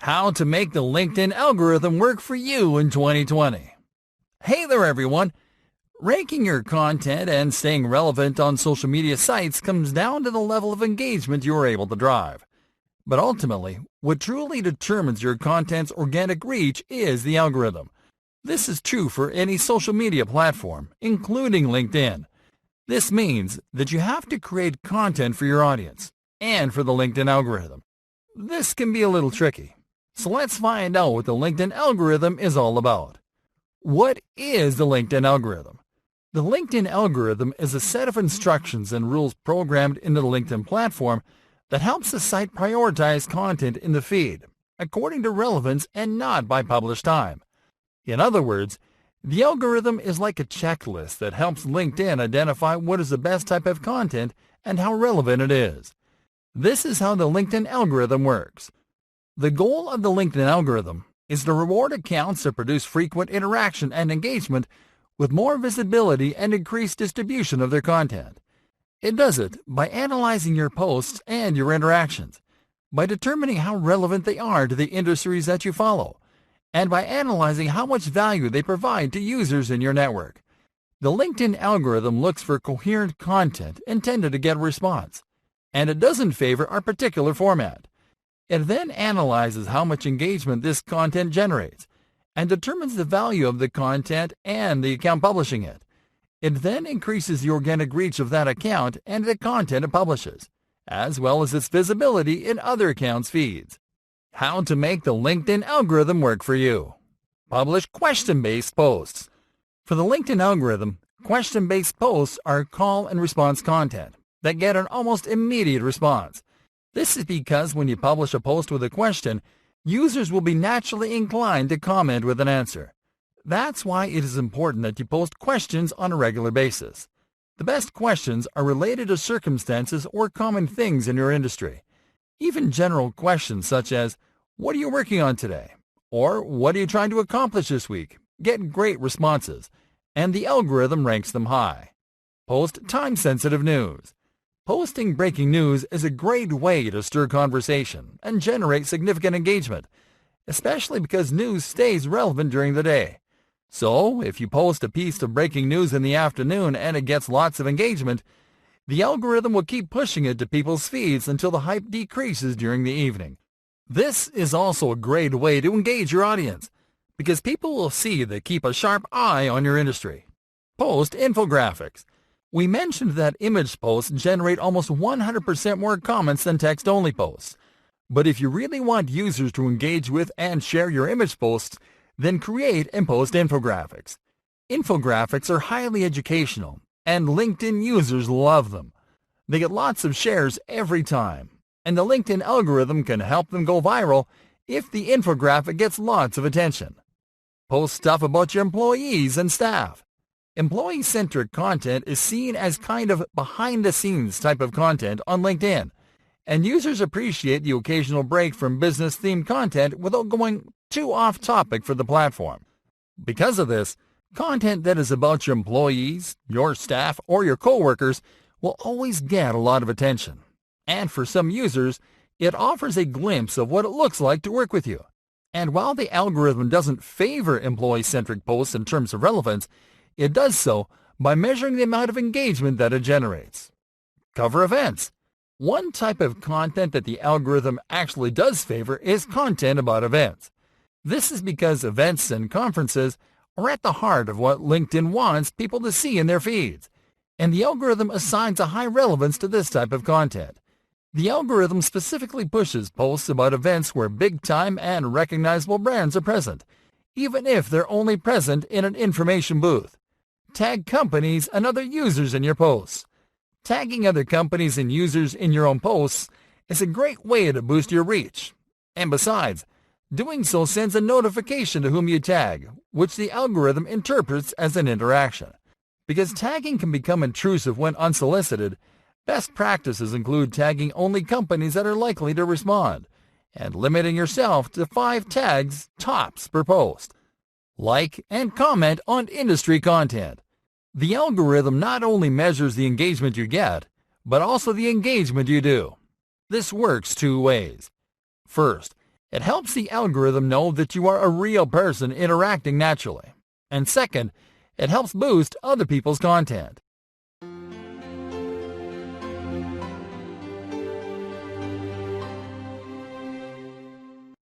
How to make the LinkedIn algorithm work for you in 2020. Hey there everyone! Ranking your content and staying relevant on social media sites comes down to the level of engagement you are able to drive. But ultimately, what truly determines your content's organic reach is the algorithm. This is true for any social media platform, including LinkedIn. This means that you have to create content for your audience and for the LinkedIn algorithm. This can be a little tricky. So let's find out what the LinkedIn algorithm is all about. What is the LinkedIn algorithm? The LinkedIn algorithm is a set of instructions and rules programmed into the LinkedIn platform that helps the site prioritize content in the feed according to relevance and not by published time. In other words, the algorithm is like a checklist that helps LinkedIn identify what is the best type of content and how relevant it is. This is how the LinkedIn algorithm works. The goal of the LinkedIn algorithm is to reward accounts that produce frequent interaction and engagement with more visibility and increased distribution of their content. It does it by analyzing your posts and your interactions, by determining how relevant they are to the industries that you follow, and by analyzing how much value they provide to users in your network. The LinkedIn algorithm looks for coherent content intended to get a response, and it doesn't favor a particular format. It then analyzes how much engagement this content generates and determines the value of the content and the account publishing it. It then increases the organic reach of that account and the content it publishes, as well as its visibility in other accounts' feeds. How to make the LinkedIn algorithm work for you. Publish question-based posts. For the LinkedIn algorithm, question-based posts are call and response content that get an almost immediate response. This is because when you publish a post with a question, users will be naturally inclined to comment with an answer. That's why it is important that you post questions on a regular basis. The best questions are related to circumstances or common things in your industry. Even general questions such as, "What are you working on today?" or "What are you trying to accomplish this week?" get great responses, and the algorithm ranks them high. Post time-sensitive news. Posting breaking news is a great way to stir conversation and generate significant engagement, especially because news stays relevant during the day. So, if you post a piece of breaking news in the afternoon and it gets lots of engagement, the algorithm will keep pushing it to people's feeds until the hype decreases during the evening. This is also a great way to engage your audience, because people will see that keep a sharp eye on your industry. Post infographics. We mentioned that image posts generate almost 100% more comments than text-only posts. But if you really want users to engage with and share your image posts, then create and post infographics. Infographics are highly educational, and LinkedIn users love them. They get lots of shares every time, and the LinkedIn algorithm can help them go viral if the infographic gets lots of attention. Post stuff about your employees and staff. Employee-centric content is seen as kind of behind-the-scenes type of content on LinkedIn, and users appreciate the occasional break from business-themed content without going too off-topic for the platform. Because of this, content that is about your employees, your staff, or your coworkers will always get a lot of attention. And for some users, it offers a glimpse of what it looks like to work with you. And while the algorithm doesn't favor employee-centric posts in terms of relevance, it does so by measuring the amount of engagement that it generates. Cover events. One type of content that the algorithm actually does favor is content about events. This is because events and conferences are at the heart of what LinkedIn wants people to see in their feeds, and the algorithm assigns a high relevance to this type of content. The algorithm specifically pushes posts about events where big-time and recognizable brands are present, even if they're only present in an information booth. Tag companies and other users in your posts. Tagging other companies and users in your own posts is a great way to boost your reach. And besides, doing so sends a notification to whom you tag, which the algorithm interprets as an interaction. Because tagging can become intrusive when unsolicited, best practices include tagging only companies that are likely to respond, and limiting yourself to 5 tags tops per post. Like and comment on industry content. The algorithm not only measures the engagement you get, but also the engagement you do. This works 2 ways. First, It helps the algorithm know that you are a real person interacting naturally. And second, it helps boost other people's content.